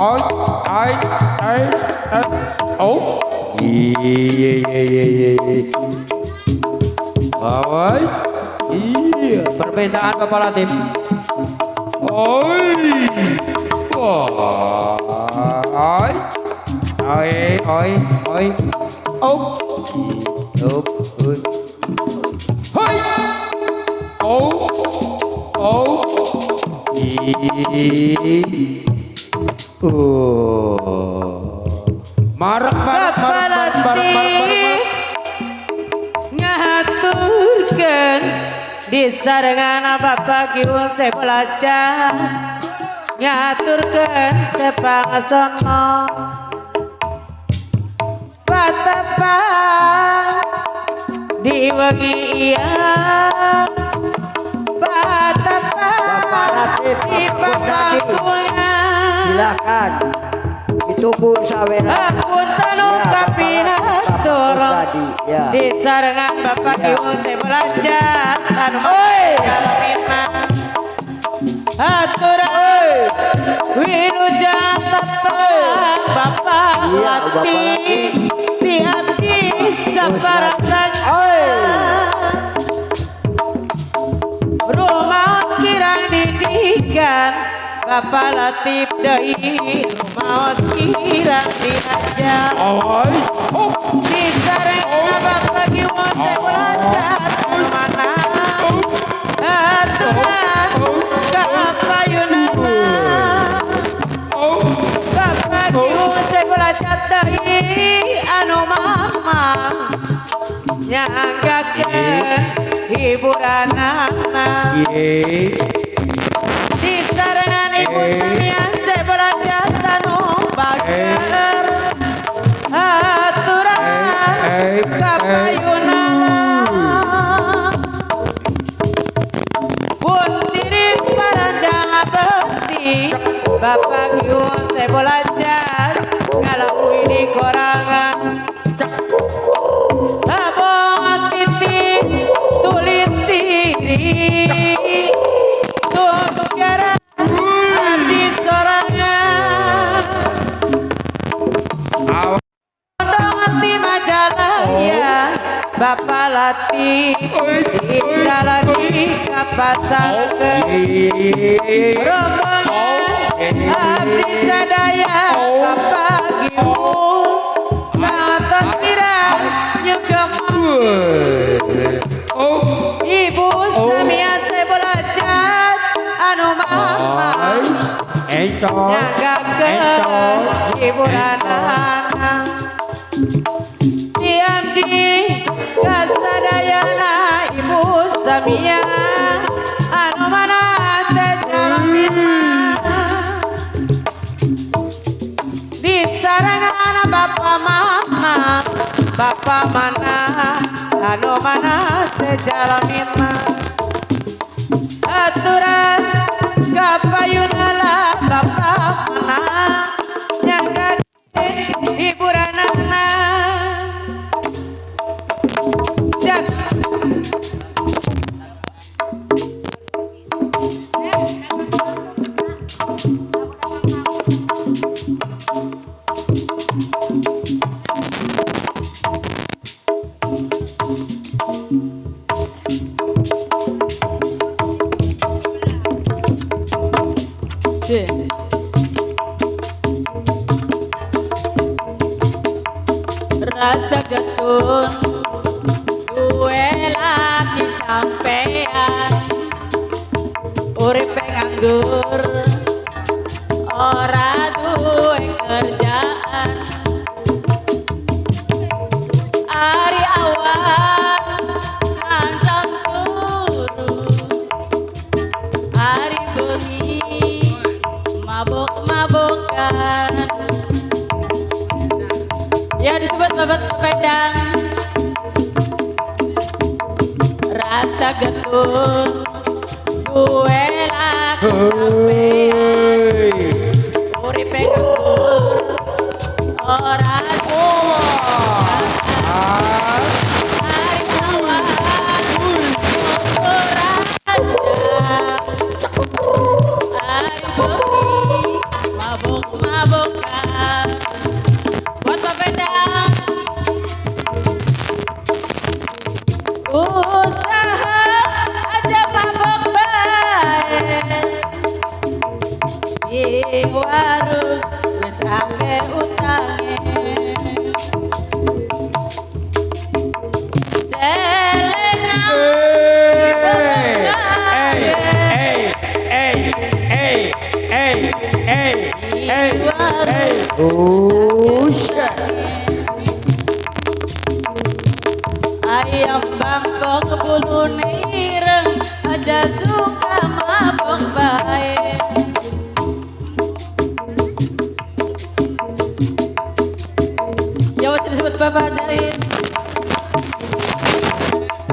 Ôi, ôi, ôi, ôi. Ủa? Iya. Awas. Iya, permintaan Bapak Latif. Oi. Wah. Oi. Oi. Up. Up. Hoi. Oh. Marek. Ngaturkeun disarengan Bapak Kiwon saya belajar ngaturkeun tepangsono patepang di wengi iya patepang di pangkunya silakan dituku sawera punten kapihatur di sarengan Bapak Kiwon saya belajar aturan wilujeng tepang Bapak Lati di abdi saparasan rumah kirang didikan Bapak Latif deui rumah kirang diajar di sarengna Bapak Kiwon teh belajar mana aturan kapayunana Bapak Kiwon teh belajar deui anu mamang nyanggakeun hiburanana di sarengan ibu samian saya belajar tanu bager aturan kapayunana pun tiris parandang bekti Bapak Kiwon saya belajar ngalaui di korangan abang titik tulis diri untuk jarak di sorangan di majalah ya Bapak Lati kita lagi kapasan ke rombongan abdi sadaya Bapak Kiwon atas pirang juga ibu samian saya belajar anu mama nyagakeun hiburanana diamdi kasadayana ibu samian anu mana teh jalamina di sarengan Bapak mana anu mana teh jalamina aturan kapayunala Bapak mana nyanggakeun hiburanana jak rasa getun duwe lagi sampean urip nganggur ora duwe kerjaan ari awan ngancam turu ari bengi mabok-mabokan ya disebut babat pedang rasa getun duwe lagi sampean uripe nganggur ora mabok usaha aja mabok bae ing warung wis akeh utange ayam bangkok bulune ireng aja suka mabok bae ya wes disebut Bapak ajarin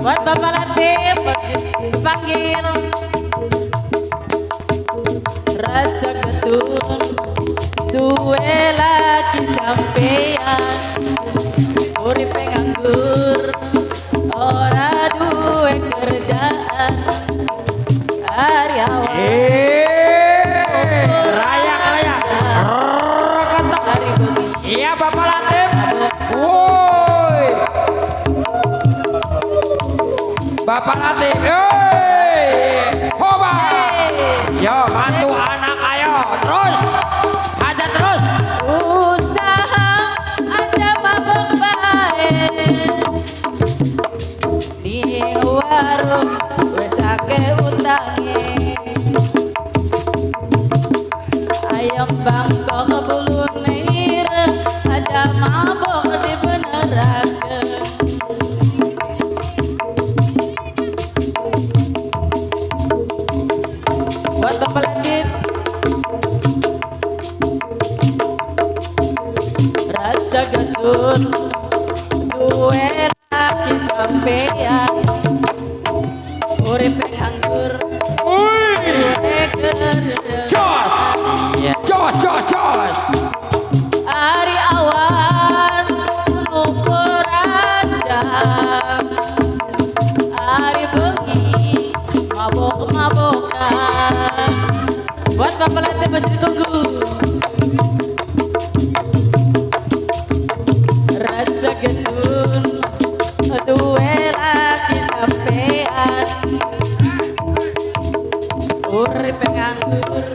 buat Bapak Latif panggil rasa getun duwe lagi sampean urip nganggur ora duwe kerjaan karyawan rayak ketok hari bengi iya Bapak Latif woi Bapak Latif hoba yo bantu anak ayo terus aja terus usaha aja mabok bae di warung wis akeh utange ayam bangkok bulune ireng aja mabok dibenerakeun buat Bapak Latif rasa getun duwe laki sampean urip nganggur duwe kerja jos jos hari awan ngukur andang hari bengi mabok-mabokan buat Bapak Latif masih ditunggu rasa getun duwe laki sampean urip nganggur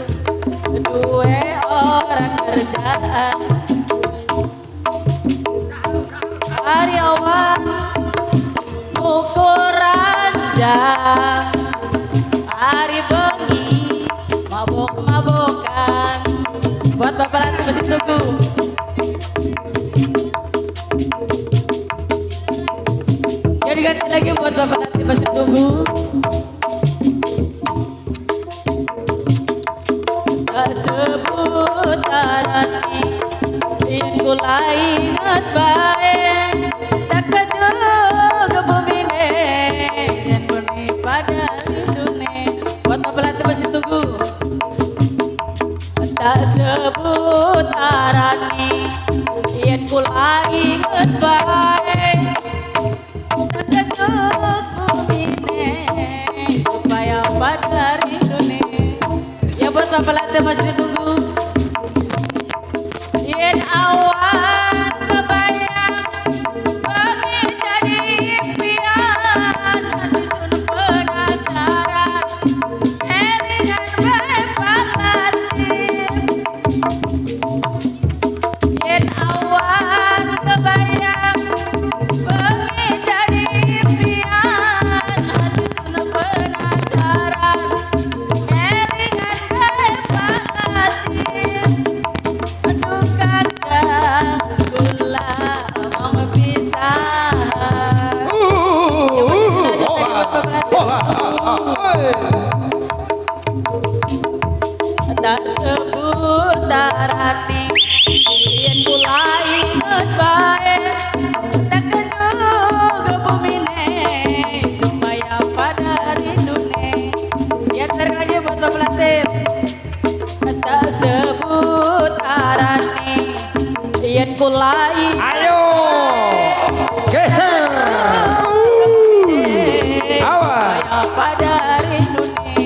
duwe orang kerjaan hari awan ukur ranjang hari bengi mabok-mabokan buat Bapak Latif masih tunggu jadi ganti lagi buat Bapak Latif masih tunggu seputaran ing kula inget bae tak kejog bumine yen muni pada ridune buat Bapak Latif masih tunggu tak seputaran yen kula inget bae tak kejog bumine supaya pada ridune ya buat Bapak Latif masih ditunggu yen awan kebayang bengi jadi impian hati sun penasaran elingan bae Pak Latif yen awan kebayang bengi jadi impian hati sun penasaran elingan bae Pak Latif aduh kadang kula mau pisah ya masih dilanjut lagi buat Bapak Latif tak seputaran yen kula inget bae tak kejog bumine supaya pada ridune ya tarik lagi buat Bapak Latif tak seputaran yen kula ayo geser awas supaya pada ridune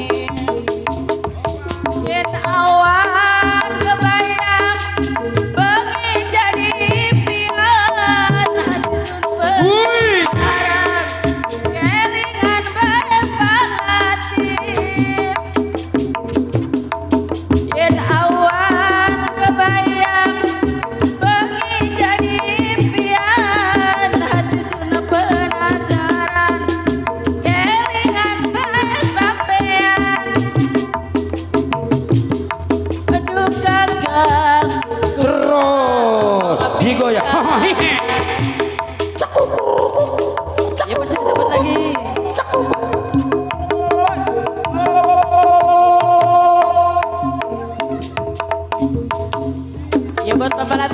yen awan kebayang bengi jadi impian hati sun penasaran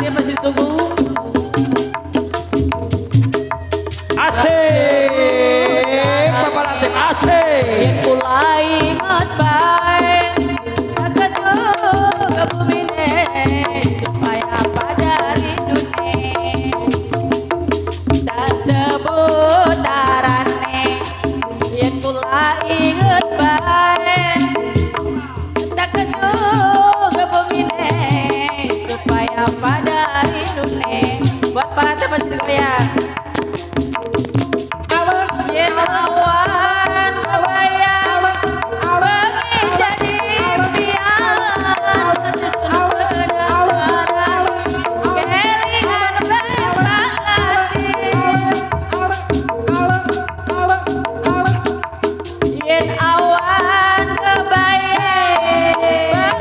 Lagi masih tunggu. Asik, Bapak Latif, asik. Mulai ingat baik akan juga bumi supaya pada rindunya tak sebutarane. Yang mulai ingat baik akan juga bumi supaya pada rindunya. Buat para teman segoyang. Yen awan kebayang bengi jadi impian susun bener-bener kelingan bebas hati. Yen awan kebayang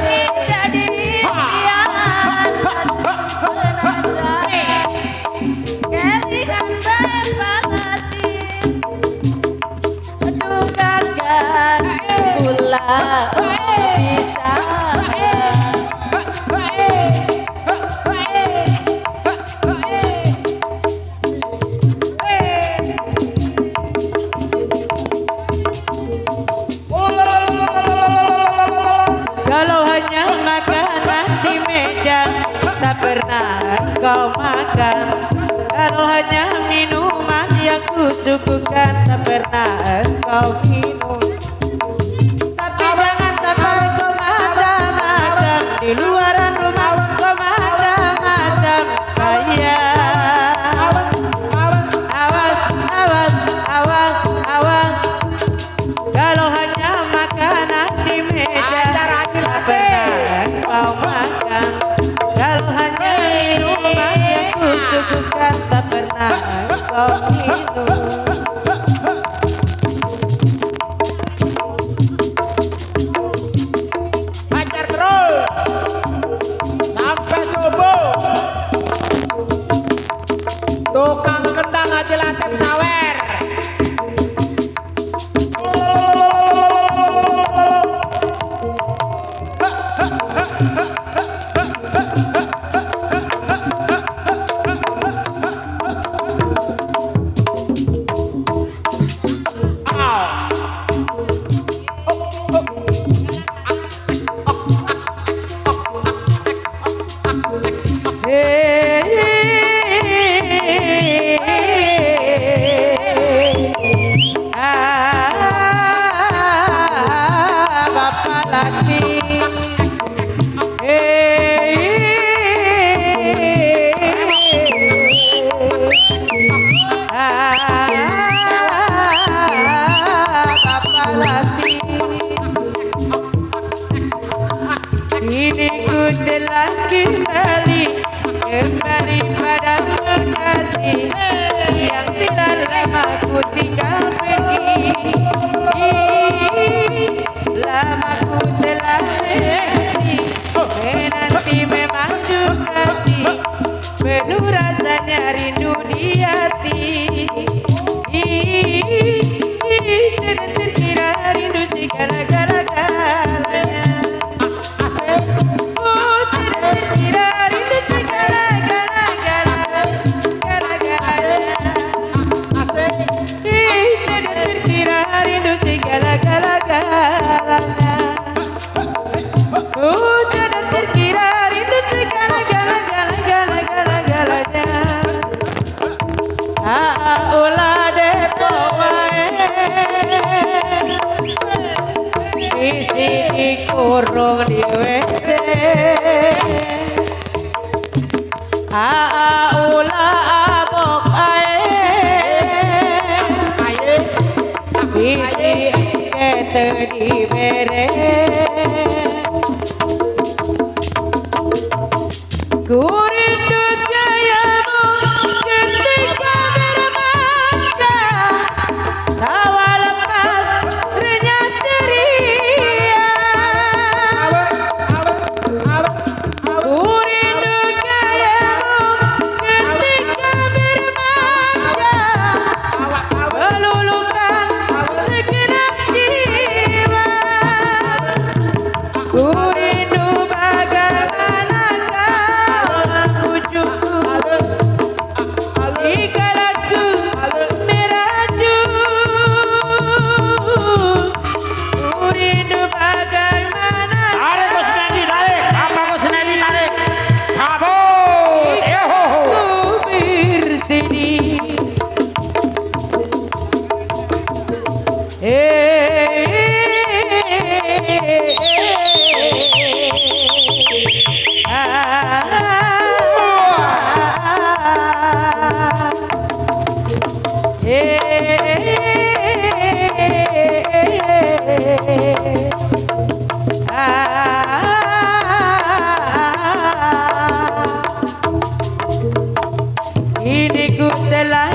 bengi jadi impian susun bener-bener kelingan bebas hati. Aduh kagak kula bisa. Kalau hanya makanan di meja tak pernah engkau makan. Kalau hanya minuman yang kusuguhkan tak pernah engkau minum. Tapi jangan sampai kau macam-macam di luaran rumah kau macam-macam sayang. Awas, awas, awas, awas. Kalau hanya makanan di meja tak pernah engkau makan. Kalau hanya minuman yang kusuguhkan tak pernah engkau minum. Hajar terus sampai subuh. Tukang kendang Haji Latif sawer. Bapak Latif, Bapak Latif, kini ku telah kembali padamu kasih yang telah lama ku tinggal pergi. Lama ku telah menanti, menanti memacu hati, penuh rasanya rindu di hati. Tidak terkira rindu segala-galanya. Oh, tidak terkira rindu segala-galanya. Tidak terkira rindu segala-galanya. Oh, tidak terkira rindu segala-galanya. Ulah Depok wae isi dikurung di WC. Ulah Amok ae isi kete di mere. Ku rindu gayamu ketika bermata, tawa lepas renyah ceria. Ku rindu gayamu ketika bermata, meluluhkan segenap jiwa. Ini ku telah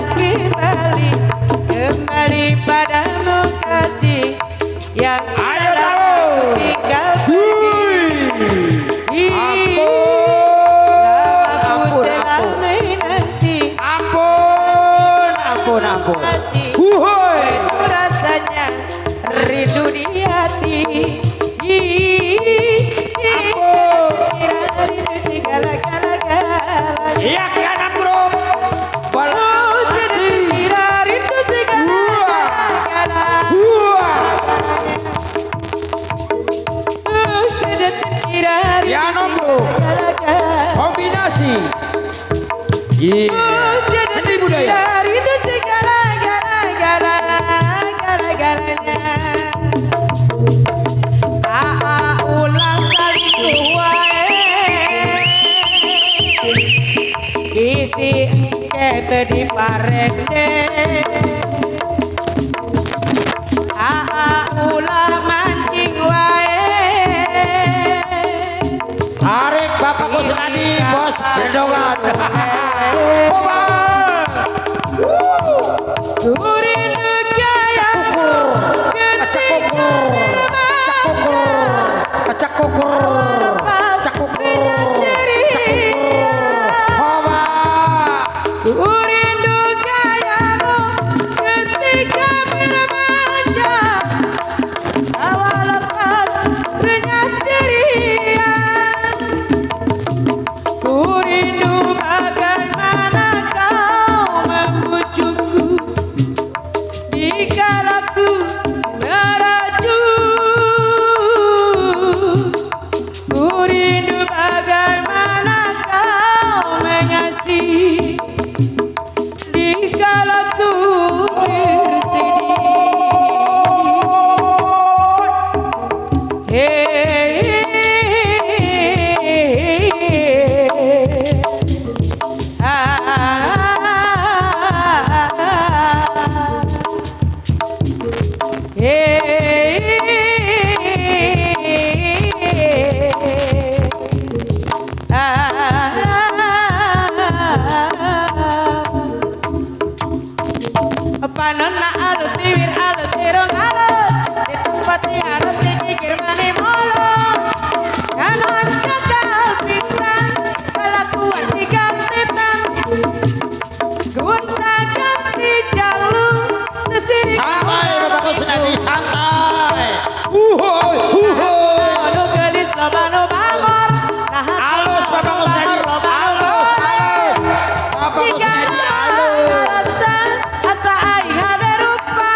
kembali padamu kasih yang Ayo, telah tahu. tinggal Ampun, telah ampun. menanti Ampun. hati. Wuhoi. Rasanya rindu di hati. Rindu segala-galanya. Iya, kianam bro. Bola. Rindu segala-galanya. Piano, bro. Kombinasi. Iya. Seni budaya. Rindu segala-galanya. Ulang saliku wae. Isi engke di parende. Ulah mancing wae. Tarik Bapak Kusnadi, bos gendongan. Rindu kaya Acak kukur. Hoba. Rindu kayamu ketika bermanja. Awal lepas renyah ceria. Ku rindu bagaimana kau membujukku dikala ku merajuk. Ku rindu bagaimana kau mengasihi dikala ku bersedih. Panonna alus bibir alus tirung alus di tempat harus dipikir mani mulu kanon cakal pisan kelakuan tiga setan gunta ganti jalur nesirik Santai Bapak Kusnadi, santai. Wuhoi. anu gelis loba nu bangor nah Halus Bapak Kusnadi, halus. Bapak Kusnadi halus. asa aing hade rupa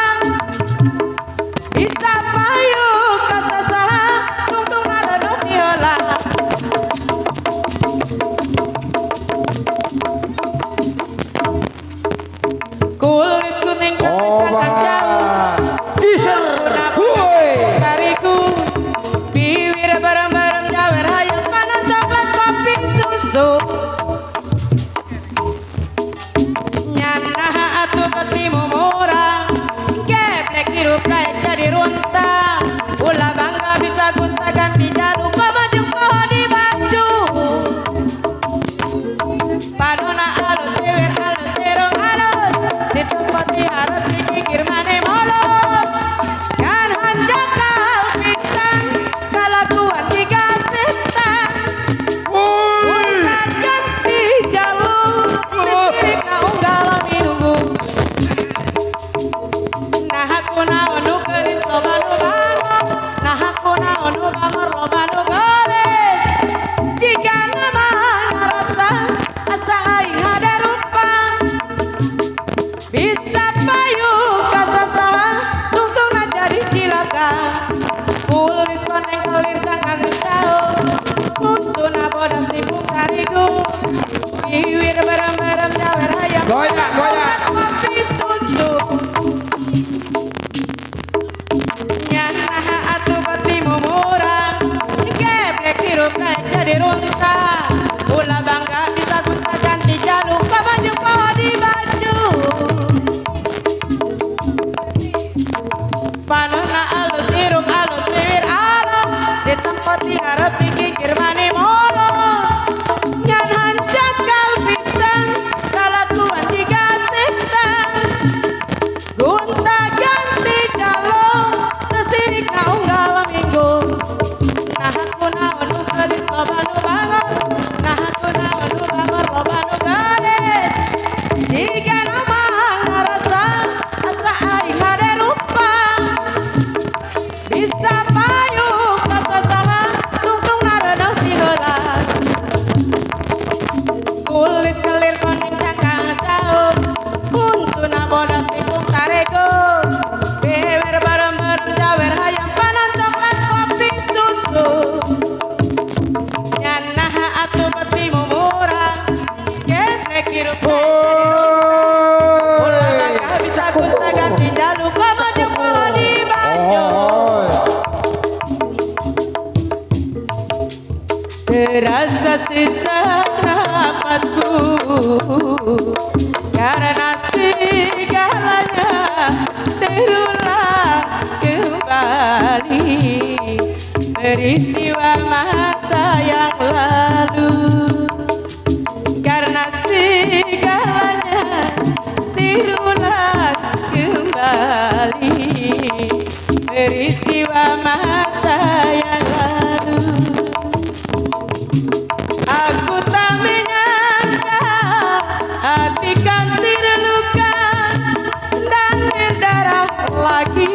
bisa payu kasasaha tungtung nada ti heula kulit kuning kacang Diesel. Wuhoi. kariku bibir bareng-bareng jawer hayang panas coklat kopi susu nyana atuh petimu murah geblek hirup naik jadi runtang ulah bangga bisa gunta ganti jalur kemajung pohon di baju panona alus bibir alus tirung alus di tempat harus dipikir mane mulus kan hanjakal pisan kalakuan tiga setan gunta ganti jalur listrik na unggal minggu nah aku naon nu geulis loba nu runtah. Ulah bangga bisa gonta ganti jalur ke baju pohon di baju. Panona alus irung alus bibir alus ditempati harap dikikir mani molo. Nyan hancat kalpitan kalakuan tiga setan. Gonta ganti jalur sesirik na unggal minggu. Nah aku naon nu kelit loba nu banget. Nah aku naon nu banget loba nu galet. Jika nama ngarasa asa aing hade rupa. Bisa payung kasasahan tungtung narenah ti heula. Kulit kelir koning cangkang caum untuna bodas tikung karego. Bewer bareng-bareng jawer hayam panas coklat kopi susu. Nyana atuh beti mumurang geblek hirup ulah bangga bisa gonta ganti jalur ka maju pohon di banyu. Terasa sisa napasku karena segalanya terulang kembali. Peristiwa masa yang lalu karena segalanya terulang kembali. Peristiwa masa yang lalu. Aku tak menyangka hati kan terluka dan berdarah lagi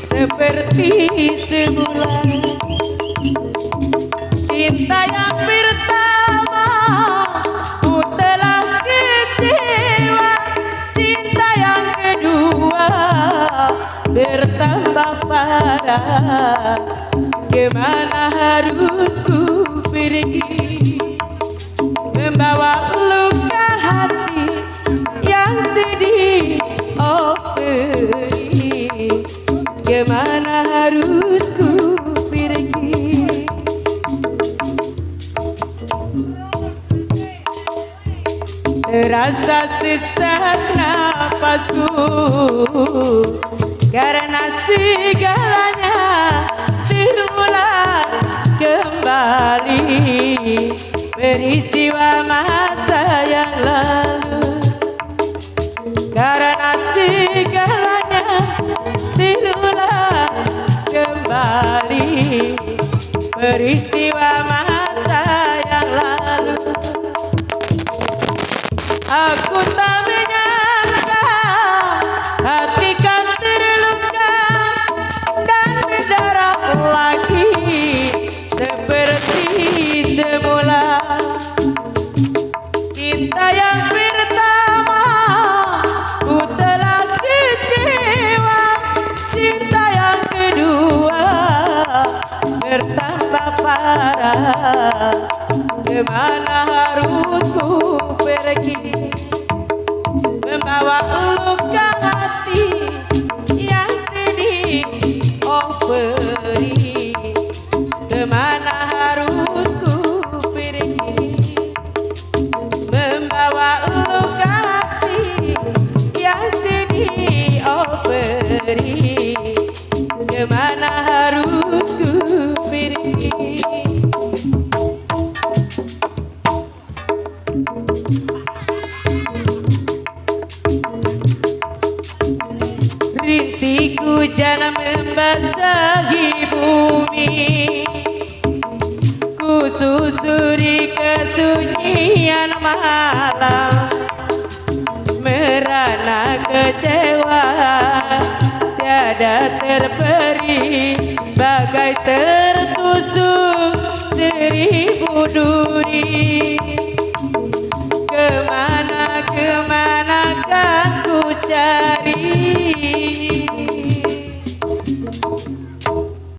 seperti semula. Cinta yang pertama ku telah kecewa. Cinta yang kedua bertambah parah. Kemana harus ku pergi membawa luka hati yang sedih. Oh pergi, kemana harus ku pergi. Terasa sesak napasku karena segalanya terulang kembali. Peristiwa masa yang lalu karena segalanya terulang kembali. Peristiwa masa yang lalu. Aku tak menyangka hati kan terluka dan berdarah lagi seperti semula. Cinta yang pertama ku telah kecewa. Cinta yang kedua bertambah parah. Kemana harus ku pergi membawa luka hati yang sedih. Oh pergi, kemana harus ku pergi membawa luka hati yang sedih. Oh pergi, kemana harus ku pergi. Rintik hujan membasahi bumi, ku susuri kesunyian malam. Merana kecewa tiada terperi, bagai tertusuk seribu duri.